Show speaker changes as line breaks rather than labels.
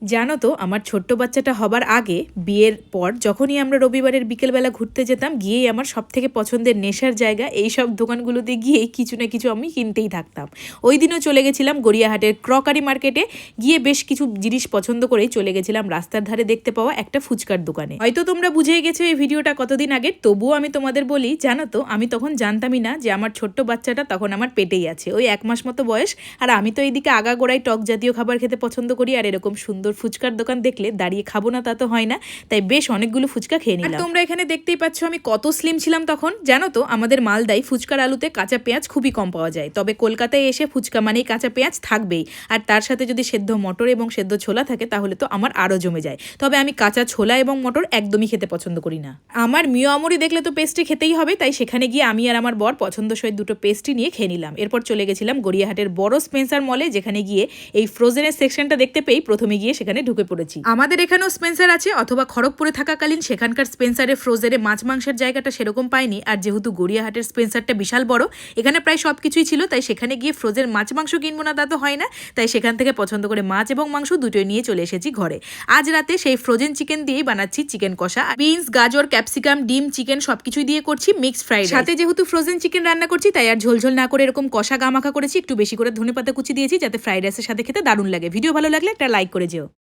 জানো তো আমার ছোট্ট বাচ্চাটা হবার আগে বিয়ের পর যখনই আমরা রবিবারের বিকেলবেলা ঘুরতে যেতাম গিয়েই আমার সব থেকে পছন্দের নেশার জায়গা এই সব দোকানগুলোতে গিয়েই কিছু না কিছু আমি কিনতেই থাকতাম। ওই দিনও চলে গেছিলাম গড়িয়াহাটের ক্রকারি মার্কেটে, গিয়ে বেশ কিছু জিনিস পছন্দ করেই চলে গেছিলাম রাস্তার ধারে দেখতে পাওয়া একটা ফুচকার দোকানে। হয়তো তোমরা বুঝেই গেছো এই ভিডিওটা কতদিন আগে, তবুও আমি তোমাদের বলি, জানো তো আমি তখন জানতামই না যে আমার ছোট্ট বাচ্চাটা তখন আমার পেটেই আছে, ওই 1 মাস মতো বয়স। আর আমি তো এইদিকে আগাগোড়াই টক জাতীয় খাবার খেতে পছন্দ করি, আর এরকম সুন্দর ফুচকার দোকান দেখলে দাঁড়িয়ে খাবো না তা তো হয় না, তাই বেশ অনেকগুলো ফুচকা খেয়ে নিলাম। আর তোমরা এখানে দেখতেই পাচ্ছ আমি কত স্লিম ছিলাম তখন। জানো তো আমাদের মালদায় ফুচকার আলুতে কাঁচা পেঁয়াজ খুবই কম পাওয়া যায়, তবে কলকাতায় এসে ফুচকা মানেই কাঁচা পেঁয়াজ থাকবেই, আর তার সাথে যদি সেদ্ধ মটর এবং সেদ্ধ ছোলা থাকে তাহলে তো আমার আরও জমে যায়। তবে আমি কাঁচা ছোলা এবং মটর একদমই খেতে পছন্দ করি না। আমার মিও আমরি দেখলে তো পেস্ট্রি খেতেই হবে, তাই সেখানে গিয়ে আমি আর আমার বর পছন্দসই দুটো পেস্ট্রি নিয়ে খেয়ে নিলাম। এরপর চলে গেছিলাম গড়িয়াহাটের বড় স্পেন্সার মলে, যেখানে গিয়ে এই ফ্রোজেনের সেকশনটা দেখতে পেয়েই প্রথমে গিয়ে সেখানে ঢুকে পড়েছি। আমাদের এখানেও স্পেন্সার আছে, অথবা খড়গপুরে থাকাকালীন সেখানকার স্পেন্সারে ফ্রোজেনে মাছ মাংসের জায়গাটা সেরকম পাইনি, আর যেহেতু গড়িয়াহাটের স্পেন্সারটা বিশাল বড়, এখানে প্রায় সব কিছুই ছিল, তাই সেখানে গিয়ে ফ্রোজের মাছ মাংস কিনবো না তা তো হয় না, তাই সেখান থেকে পছন্দ করে মাছ এবং মাংস দুটোই নিয়ে চলে এসেছি ঘরে। আজ রাতে সেই ফ্রোজেন চিকেন দিয়েই বানাচ্ছি চিকেন কষা। বিনস, গাজর, ক্যাপসিকাম, ডিম, চিকেন সবকিছুই দিয়ে করছি মিক্সড ফ্রাইড। সাথে যেহেতু ফ্রোজেন চিকেন রান্না করছি তাই আর ঝোলঝোল না করে এরকম কষা গামাখা করেছি, একটু বেশি করে ধনেপাতা কুচি দিয়েছি যাতে ফ্রাইড রাইসের সাথে খেতে দারুণ লাগে। ভিডিও ভালো লাগলে একটা লাইক করে যেও।